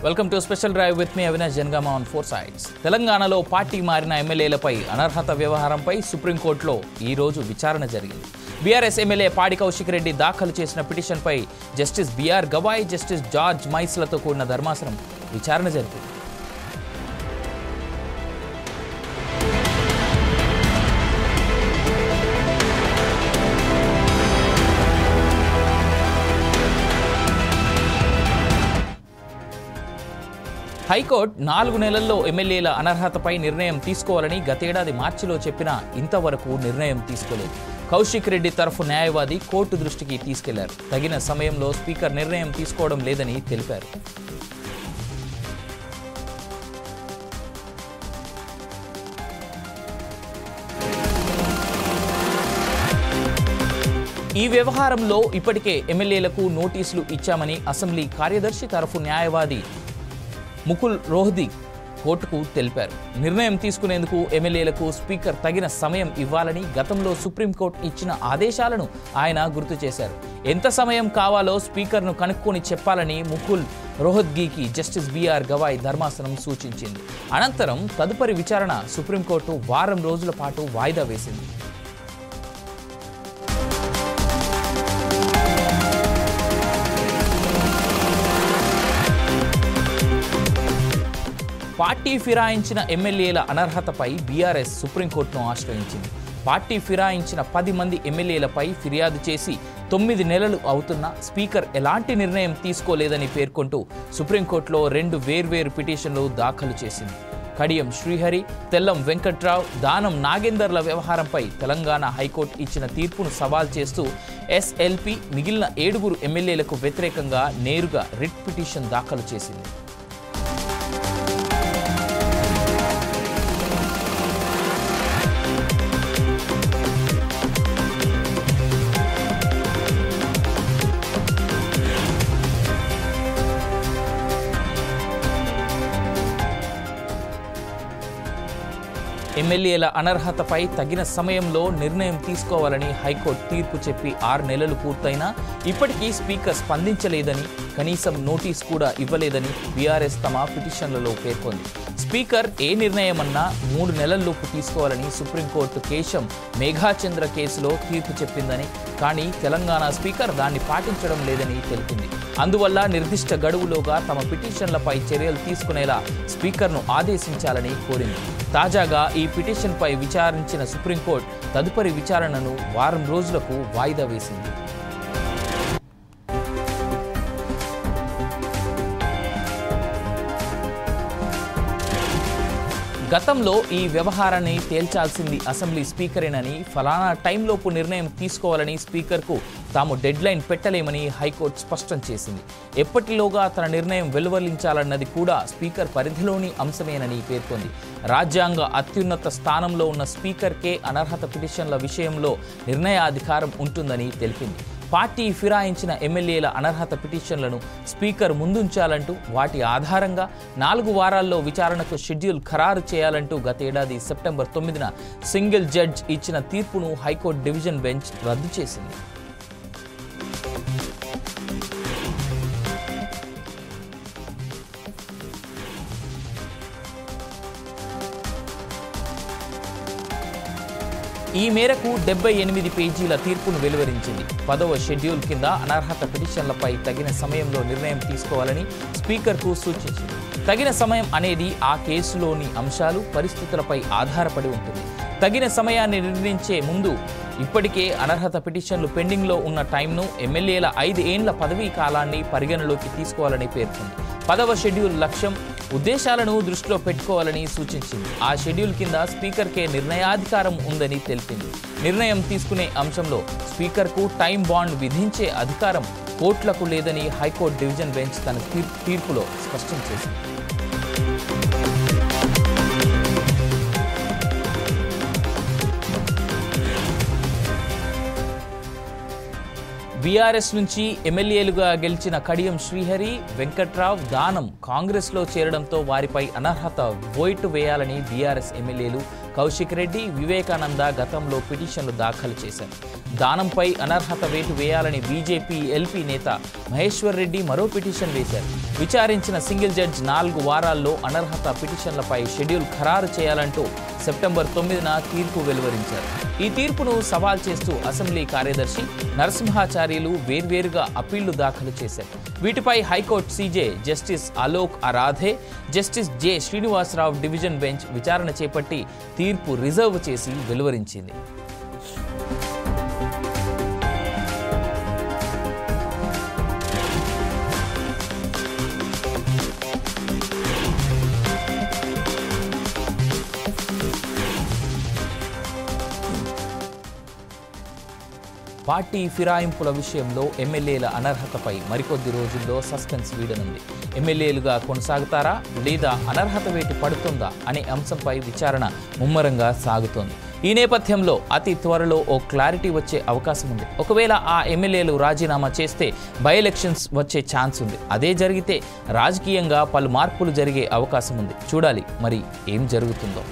Welcome to special drive with me Avinash Janagama on 4 sides. తెలంగాణలో party మారిన ఎమ్మెల్యేలపై అనర్హత వ్యవహారంపై సుప్రీంకోర్టులో ఈ రోజు విచారణ జరిగింది. బీఆర్ఎస్ ఎమ్మెల్యే పాడి కౌశిక్ రెడ్డి దాఖలు చేసిన పిటిషన్పై justice BR Gavai, justice George మైస్లతో కూడిన ధర్మాసనం విచారణ జరిపింది. హైకోర్టు 4 నెలల్లో ఎమ్మెల్యేల అనర్హతపై నిర్ణయం తీసుకోవాలని గతేడాది మార్చిలో చెప్పినా ఇంతవరకు నిర్ణయం తీసుకోలేదు. కౌశిక్ రెడ్డి తరఫు న్యాయవాది కోర్టు దృష్టికి తీసుకెళ్లారు. తగిన సమయంలో స్పీకర్ నిర్ణయం తీసుకోవడం లేదని తెలిపారు. ఈ వ్యవహారంలో ఇప్పటికే ఎమ్మెల్యేలకు నోటీసులు ఇచ్చామని అసెంబ్లీ కార్యదర్శి తరఫు న్యాయవాది ముకుల్ రోహ్తగి కోర్టుకు తెలిపారు. నిర్ణయం తీసుకునేందుకు ఎమ్మెల్యేలకు స్పీకర్ తగిన సమయం ఇవ్వాలని గతంలో సుప్రీంకోర్టు ఇచ్చిన ఆదేశాలను ఆయన గుర్తు చేశారు. ఎంత సమయం కావాలో స్పీకర్ను కనుక్కొని చెప్పాలని ముకుల్ రోహ్తగికి జస్టిస్ బిఆర్ గవాయ్ ధర్మాసనం సూచించింది. అనంతరం తదుపరి విచారణ సుప్రీంకోర్టు వారం రోజుల పాటు వాయిదా వేసింది. పార్టీ ఫిరాయించిన ఎమ్మెల్యేల అనర్హతపై బీఆర్ఎస్ సుప్రీంకోర్టును ఆశ్రయించింది. పార్టీ ఫిరాయించిన 10 మంది ఎమ్మెల్యేలపై ఫిర్యాదు చేసి 9 నెలలు అవుతున్నా స్పీకర్ ఎలాంటి నిర్ణయం తీసుకోలేదని పేర్కొంటూ సుప్రీంకోర్టులో 2 వేర్వేరు పిటిషన్లు దాఖలు చేసింది. కడియం శ్రీహరి, తెల్లం వెంకట్రావు, దానం నాగేందర్ల వ్యవహారంపై తెలంగాణ హైకోర్టు ఇచ్చిన తీర్పును సవాల్ చేస్తూ ఎస్ఎల్పీ మిగిలిన 7 ఎమ్మెల్యేలకు వ్యతిరేకంగా నేరుగా రిట్ పిటిషన్ దాఖలు చేసింది. ఎమ్మెల్యేల అనర్హతపై తగిన సమయంలో నిర్ణయం తీసుకోవాలని హైకోర్టు తీర్పు చెప్పి 6 నెలలు పూర్తయినా ఇప్పటికీ స్పీకర్ స్పందించలేదని, కనీసం నోటీస్ కూడా ఇవ్వలేదని బీఆర్ఎస్ తమ పిటిషన్లలో పేర్కొంది. స్పీకర్ ఏ నిర్ణయమన్నా 3 నెలల్లోపు తీసుకోవాలని సుప్రీంకోర్టు కేశం మేఘాచంద్ర కేసులో తీర్పు చెప్పిందని, కానీ తెలంగాణ స్పీకర్ దాన్ని పాటించడం లేదని తెలిపింది. అందువల్ల నిర్దిష్ట గడువులోగా తమ పిటిషన్లపై చర్యలు తీసుకునేలా స్పీకర్ను ఆదేశించాలని కోరింది. తాజాగా ఈ పిటిషన్పై విచారించిన సుప్రీంకోర్టు తదుపరి విచారణను వారం రోజులకు వాయిదా వేసింది. గతంలో ఈ వ్యవహారాన్ని తేల్చాల్సింది అసెంబ్లీ స్పీకరేనని, ఫలానా టైంలోపు నిర్ణయం తీసుకోవాలని స్పీకర్కు తాము డెడ్లైన్ పెట్టలేమని హైకోర్టు స్పష్టం చేసింది. ఎప్పటిలోగా తన నిర్ణయం వెలువరించాలన్నది కూడా స్పీకర్ పరిధిలోని అంశమేనని పేర్కొంది. రాజ్యాంగ అత్యున్నత స్థానంలో ఉన్న స్పీకర్కే అనర్హత పిటిషన్ల విషయంలో నిర్ణయాధికారం ఉంటుందని తెలిపింది. పార్టీ ఫిరాయించిన ఎమ్మెల్యేల అనర్హత పిటిషన్లను స్పీకర్ ముందుంచాలంటూ, వాటి ఆధారంగా 4 వారాల్లో విచారణకు షెడ్యూల్ ఖరారు చేయాలంటూ గతేడాది సెప్టెంబర్ 9న సింగిల్ జడ్జ్ ఇచ్చిన తీర్పును హైకోర్టు డివిజన్ బెంచ్ రద్దు చేసింది. ఈ మేరకు 78 పేజీల తీర్పును వెలువరించింది. 10వ షెడ్యూల్ కింద అనర్హత పిటిషన్లపై తగిన సమయంలో నిర్ణయం తీసుకోవాలని స్పీకర్కు సూచించింది. తగిన సమయం అనేది ఆ కేసులోని అంశాలు, పరిస్థితులపై ఆధారపడి ఉంటుంది. తగిన సమయాన్ని నిర్ణయించే ముందు ఇప్పటికే అనర్హత పిటిషన్లు పెండింగ్లో ఉన్న టైంను, ఎమ్మెల్యేల 5 ఏండ్ల పదవీ కాలాన్ని పరిగణలోకి తీసుకోవాలని పేర్కొంది. 10వ షెడ్యూల్ లక్ష్యం, ఉద్దేశాలను దృష్టిలో పెట్టుకోవాలని సూచించింది. ఆ షెడ్యూల్ కింద స్పీకర్కే నిర్ణయాధికారం ఉందని తెలిపింది. నిర్ణయం తీసుకునే అంశంలో స్పీకర్కు టైం బాండ్ విధించే అధికారం కోర్టులకు లేదని హైకోర్టు డివిజన్ బెంచ్ తన తీర్పులో స్పష్టం చేసింది. బీఆర్ఎస్ నుంచి ఎమ్మెల్యేలుగా గెలిచిన కడియం శ్రీహరి, వెంకట్రావు, దానం కాంగ్రెస్లో చేరడంతో వారిపై అనర్హత ఓటు వేయాలని బీఆర్ఎస్ ఎమ్మెల్యేలు కౌశిక్ రెడ్డి, వివేకానంద గతంలో పిటిషన్లు దాఖలు చేశారు. దానంపై అనర్హత వేటు వేయాలని బీజేపీ ఎల్పీ నేత మహేశ్వర్ రెడ్డి మరో పిటిషన్ వేశారు. విచారించిన సింగిల్ జడ్జ్ 4 వారాల్లో అనర్హత పిటిషన్లపై షెడ్యూల్ ఖరారు చేయాలంటూ సెప్టెంబర్ 9న తీర్పు వెలువరించారు. ఈ తీర్పును సవాల్ చేస్తూ అసెంబ్లీ కార్యదర్శి నరసింహాచార్యులు వేర్వేరుగా అప్పీళ్లు దాఖలు చేశారు. వీటిపై high court CJ justice Alok Aradhe, justice J Srinivasarao division bench విచారణ చేపట్టి తీర్పు రిజర్వ్ చేసి వెలువరించింది. పార్టీ ఫిరాయింపుల విషయంలో ఎమ్మెల్యేల అనర్హతపై మరికొద్ది రోజుల్లో సస్పెన్స్ వీడనుంది. ఎమ్మెల్యేలుగా కొనసాగుతారా లేదా అనర్హత వేటు పడుతుందా అనే అంశంపై విచారణ ముమ్మరంగా సాగుతోంది. ఈ నేపథ్యంలో అతి త్వరలో ఓ క్లారిటీ వచ్చే అవకాశం ఉంది. ఒకవేళ ఆ ఎమ్మెల్యేలు రాజీనామా చేస్తే బై ఎలక్షన్స్ వచ్చే ఛాన్స్ ఉంది. అదే జరిగితే రాజకీయంగా పలు మార్పులు జరిగే అవకాశం ఉంది. చూడాలి మరి ఏం జరుగుతుందో.